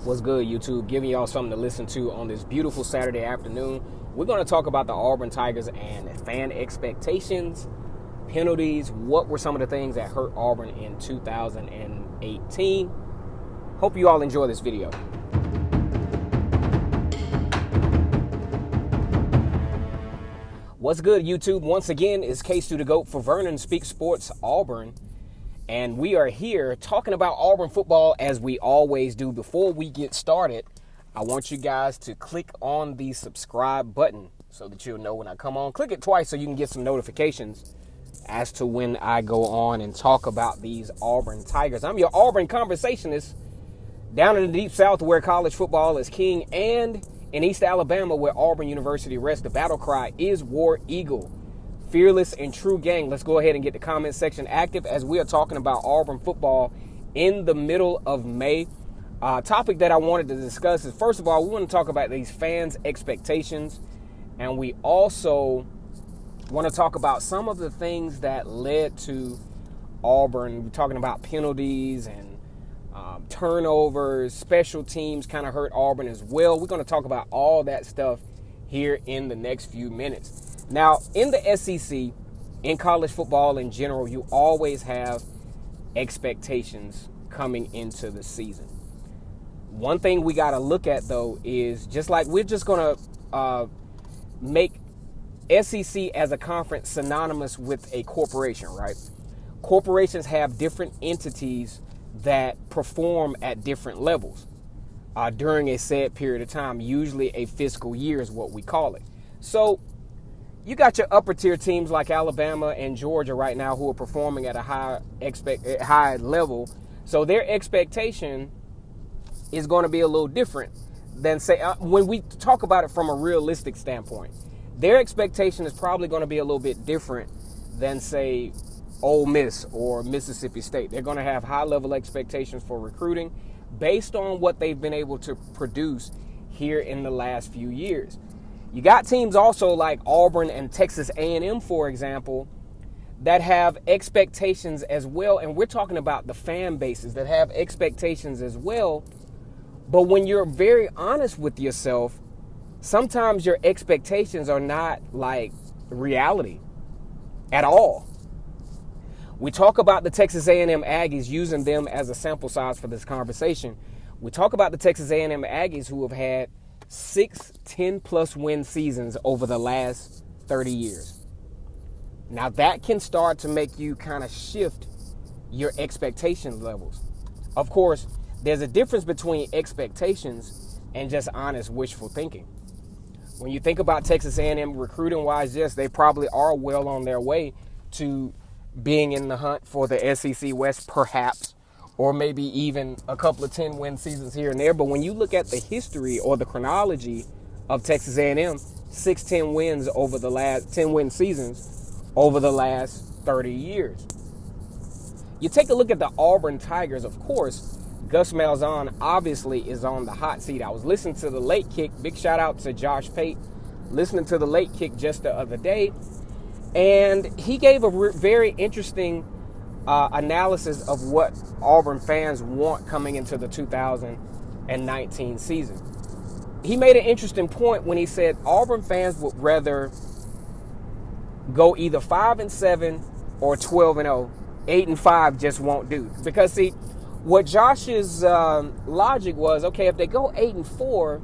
What's good, YouTube? Giving y'all something to listen to on this beautiful Saturday afternoon. We're going to talk about the Auburn Tigers and fan expectations, penalties. What were some of the things that hurt Auburn in 2018? Hope you all enjoy this video. What's good, YouTube? Once again, it's K-Stu the GOAT for Vernon Speaks Sports Auburn. And we are here talking about Auburn football as we always do. Before we get started, I want you guys to click on the subscribe button so that you'll know when I come on. Click it twice so you can get some notifications as to when I go on and talk about these Auburn Tigers. I'm your Auburn conversationist down in the deep south where college football is king, and in East Alabama where Auburn University rests. The battle cry is War Eagle. Fearless and true gang. Let's go ahead and get the comment section active as we are talking about Auburn football in the middle of May. Topic that I wanted to discuss is, first of all, we want to talk about these fans' expectations, and we also want to talk about some of the things that led to Auburn. We're talking about penalties and turnovers, special teams kind of hurt Auburn as well. We're going to talk about all that stuff here in the next few minutes. Now, in the SEC, in college football in general, you always have expectations coming into the season. One thing we got to look at, though, is just like we're just going to make SEC as a conference synonymous with a corporation, right? Corporations have different entities that perform at different levels during a set period of time. Usually a fiscal year is what we call it. So you got your upper tier teams like Alabama and Georgia right now who are performing at a high level. So their expectation is going to be a little different than, say, when we talk about it from a realistic standpoint. Their expectation is probably going to be a little bit different than, say, Ole Miss or Mississippi State. They're going to have high level expectations for recruiting based on what they've been able to produce here in the last few years. You got teams also like Auburn and Texas A&M, for example, that have expectations as well. And we're talking about the fan bases that have expectations as well. But when you're very honest with yourself, sometimes your expectations are not like reality at all. We talk about the Texas A&M Aggies, using them as a sample size for this conversation. We talk about the Texas A&M Aggies who have had 6 10-plus win seasons over the last 30 years. Now that can start to make you kind of shift your expectation levels. Of course, there's a difference between expectations and just honest wishful thinking. When you think about Texas A&M recruiting-wise, yes, they probably are well on their way to being in the hunt for the SEC West, perhaps, or maybe even a couple of 10-win seasons here and there. But when you look at the history or the chronology of Texas A&M, 10 wins over the last 10-win seasons over the last 30 years. You take a look at the Auburn Tigers, of course, Gus Malzahn obviously is on the hot seat. I was listening to the Late Kick. Big shout out to Josh Pate. Listening to the Late Kick just the other day. And he gave a very interesting analysis of what Auburn fans want coming into the 2019 season. He made an interesting point when he said Auburn fans would rather go either 5-7 or 12-0. 8-5 just won't do. Because see, what Josh's logic was, okay, if they go 8-4,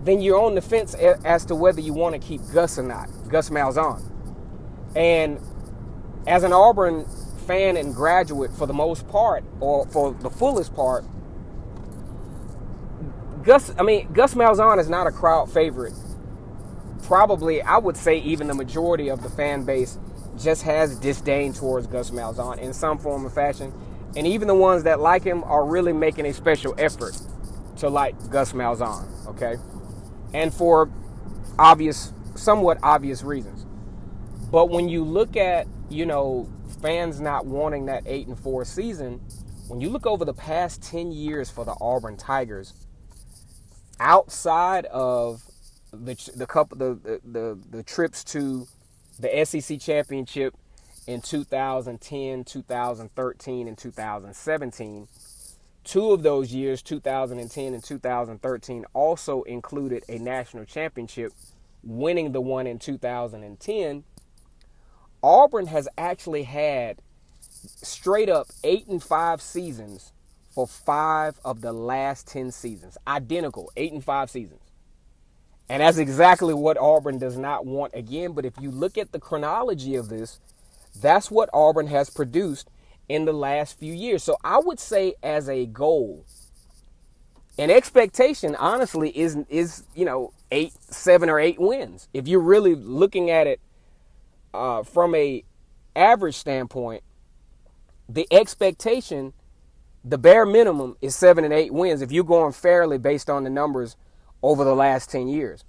then you're on the fence as to whether you want to keep Gus or not, Gus Malzahn. And as an Auburn fan and graduate, for the most part, or for the fullest part, Gus Malzahn is not a crowd favorite. Probably, I would say even the majority of the fan base just has disdain towards Gus Malzahn in some form or fashion. And even the ones that like him are really making a special effort to like Gus Malzahn, okay? And for somewhat obvious reasons. But when you look at, fans not wanting that 8-4 season, when you look over the past 10 years for the Auburn Tigers, outside of the trips to the SEC championship in 2010, 2013, and 2017, Two of those years, 2010 and 2013, also included a national championship, winning the one in 2010. Auburn has actually had straight up 8-5 seasons for 5 of the last 10 seasons. Identical, 8-5 seasons. And that's exactly what Auburn does not want again. But if you look at the chronology of this, that's what Auburn has produced in the last few years. So I would say as a goal, an expectation, honestly, is 7 or 8 wins. If you're really looking at it from a average standpoint, the expectation, the bare minimum, is 7 and 8 wins if you're going fairly based on the numbers over the last 10 years.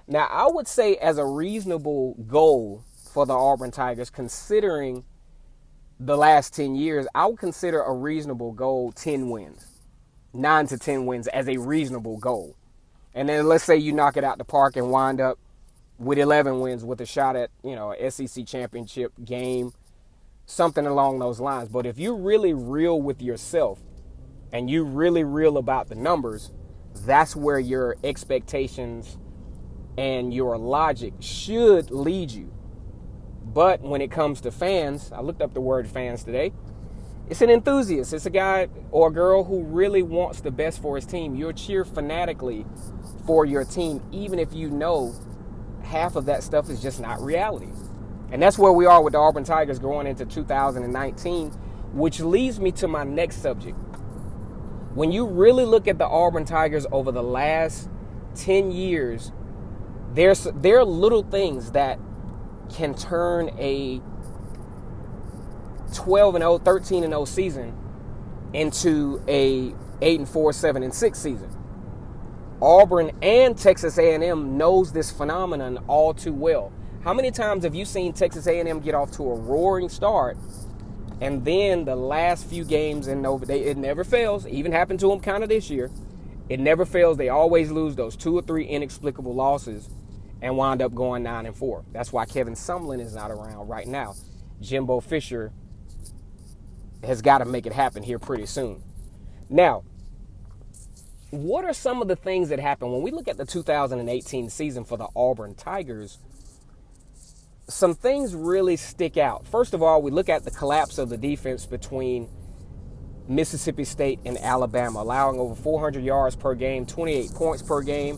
Now, I would say as a reasonable goal for the Auburn Tigers, considering the last 10 years, I would consider a reasonable goal 10 wins. 9 to 10 wins as a reasonable goal. And then let's say you knock it out the park and wind up with 11 wins with a shot at, an SEC championship game, something along those lines. But if you're really real with yourself and you're really real about the numbers, that's where your expectations and your logic should lead you. But when it comes to fans, I looked up the word fans today. It's an enthusiast. It's a guy or a girl who really wants the best for his team. You'll cheer fanatically for your team, even if you know half of that stuff is just not reality. And that's where we are with the Auburn Tigers going into 2019, which leads me to my next subject. When you really look at the Auburn Tigers over the last 10 years, there are little things that can turn a 12-0, 13-0 season into a 8-4, 7-6 season. Auburn and Texas A&M knows this phenomenon all too well. How many times have you seen Texas A&M get off to a roaring start, and then the last few games it never fails. It even happened to them kind of this year. It never fails. They always lose those 2 or 3 inexplicable losses and wind up going 9-4. That's why Kevin Sumlin is not around right now. Jimbo Fisher has got to make it happen here pretty soon. Now, what are some of the things that happen when we look at the 2018 season for the Auburn Tigers? Some things really stick out. First of all, we look at the collapse of the defense between Mississippi State and Alabama, allowing over 400 yards per game, 28 points per game,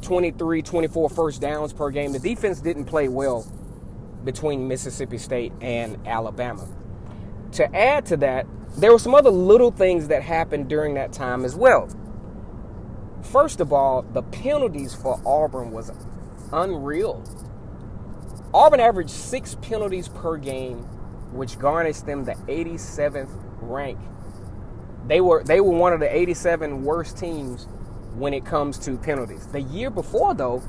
23, 24 first downs per game. The defense didn't play well between Mississippi State and Alabama. To add to that, there were some other little things that happened during that time as well. First of all, the penalties for Auburn was unreal. Auburn averaged 6 penalties per game, which garnished them the 87th rank. They were one of the 87 worst teams when it comes to penalties. The year before, though,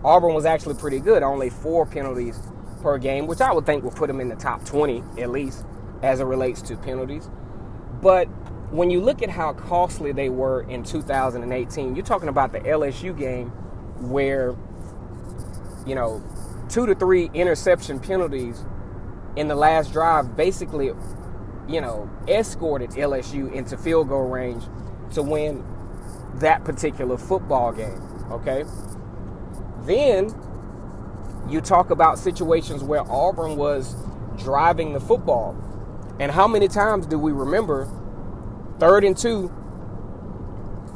Auburn was actually pretty good, only 4 penalties per game, which I would think would put them in the top 20, at least, as it relates to penalties. But when you look at how costly they were in 2018, you're talking about the LSU game where, 2 to 3 interception penalties in the last drive basically, escorted LSU into field goal range to win that particular football game, okay? Then you talk about situations where Auburn was driving the football. And how many times do we remember 3rd and 2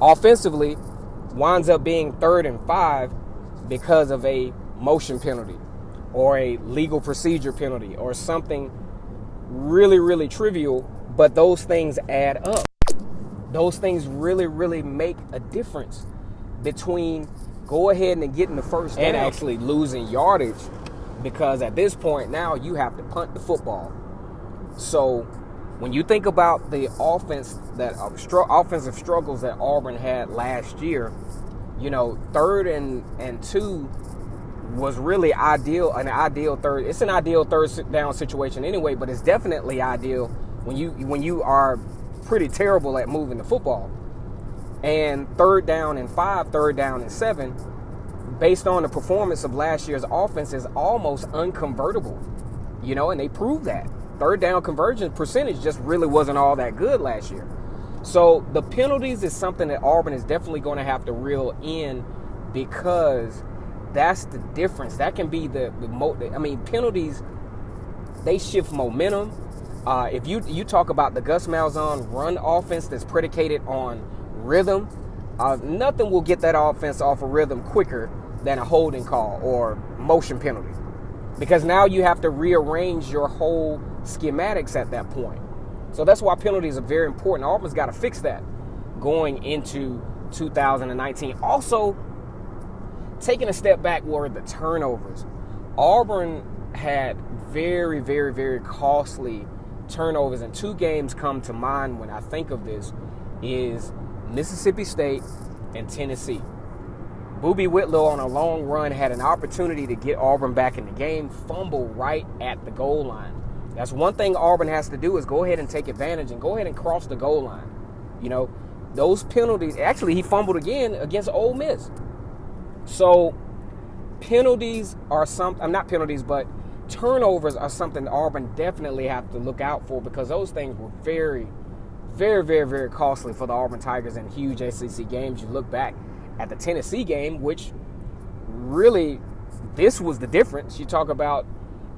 offensively winds up being 3rd and 5 because of a motion penalty or a legal procedure penalty or something really, really trivial, but those things add up. Those things really, really make a difference between go ahead and getting the first down and actually losing yardage, because at this point now you have to punt the football. So when you think about the offensive struggles that Auburn had last year, 3rd and 2 was really an ideal third. It's an ideal third down situation anyway, but it's definitely ideal when you are pretty terrible at moving the football. And 3rd down and 5, 3rd down and 7, based on the performance of last year's offense, is almost unconvertible. And they proved that. third down conversion percentage just really wasn't all that good last year. So the penalties is something that Auburn is definitely going to have to reel in, because that's the difference. That can be penalties, they shift momentum. If you talk about the Gus Malzahn run offense that's predicated on rhythm, nothing will get that offense off of rhythm quicker than a holding call or motion penalty, because now you have to rearrange your whole schematics at that point. So that's why penalties are very important. Auburn's got to fix that going into 2019. Also, taking a step back were the turnovers. Auburn had very, very, very costly turnovers, and two games come to mind when I think of this is Mississippi State and Tennessee. Boobie Whitlow on a long run had an opportunity to get Auburn back in the game, fumble right at the goal line. That's one thing Auburn has to do, is go ahead and take advantage and go ahead and cross the goal line. You know, those penalties, actually he fumbled again against Ole Miss. So penalties are turnovers are something Auburn definitely have to look out for, because those things were very, very, very, very costly for the Auburn Tigers in huge SEC games. You look back at the Tennessee game, which really, this was the difference. You talk about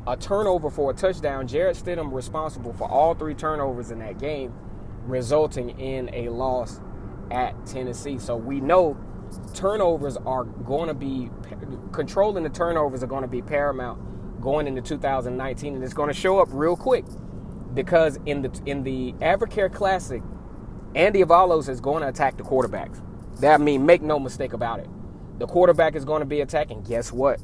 a turnover for a touchdown. Jarrett Stidham responsible for all three turnovers in that game, resulting in a loss at Tennessee. So we know turnovers are going to be, controlling the turnovers are going to be paramount going into 2019, and it's going to show up real quick, because in the Advocare Classic, Andy Avalos is going to attack the quarterbacks. That means, make no mistake about it, the quarterback is going to be attacking. Guess what?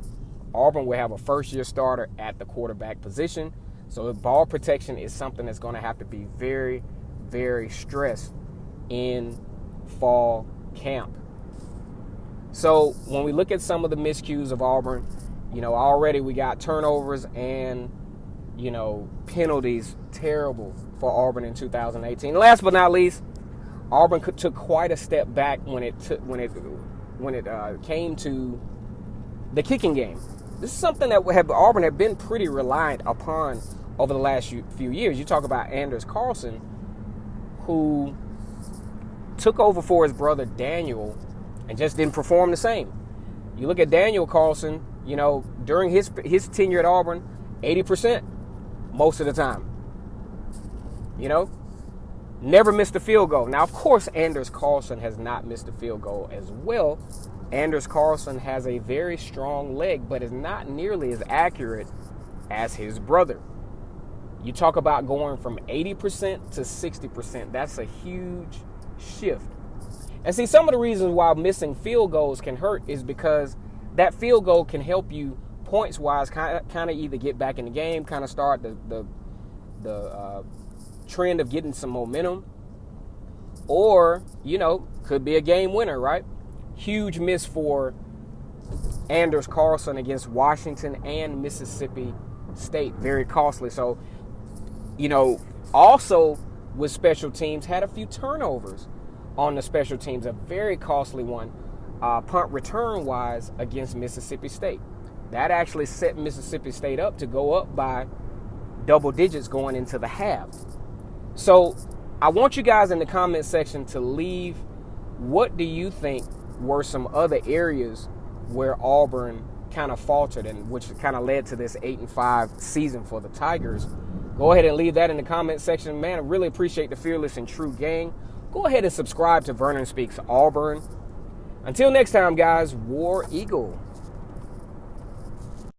Auburn will have a first-year starter at the quarterback position. So ball protection is something that's going to have to be very, very stressed in fall camp. So when we look at some of the miscues of Auburn, you know, already we got turnovers and, you know, penalties terrible for Auburn in 2018. Last but not least, Auburn took quite a step back when it came to the kicking game. This is something that Auburn had been pretty reliant upon over the last few years. You talk about Anders Carlson, who took over for his brother Daniel and just didn't perform the same. You look at Daniel Carlson, you know, during his tenure at Auburn, 80% most of the time. You know, never missed a field goal. Now, of course, Anders Carlson has not missed a field goal as well. Anders Carlson has a very strong leg, but is not nearly as accurate as his brother. You talk about going from 80% to 60%. That's a huge shift. And see, some of the reasons why missing field goals can hurt is because that field goal can help you points-wise kind of either get back in the game, kind of start the trend of getting some momentum, or, you know, could be a game winner, right? Huge miss for Anders Carlson against Washington and Mississippi State. Very costly. So, you know, also with special teams, had a few turnovers on the special teams. A very costly one, punt return-wise, against Mississippi State. That actually set Mississippi State up to go up by double digits going into the half. So I want you guys in the comment section to leave, what do you think were some other areas where Auburn kind of faltered, and which kind of led to this 8-5 season for the Tigers? Go ahead and leave that in the comment section. Man, I really appreciate the Fearless and True gang. Go ahead and subscribe to Vernon Speaks Auburn. Until next time, guys, War Eagle.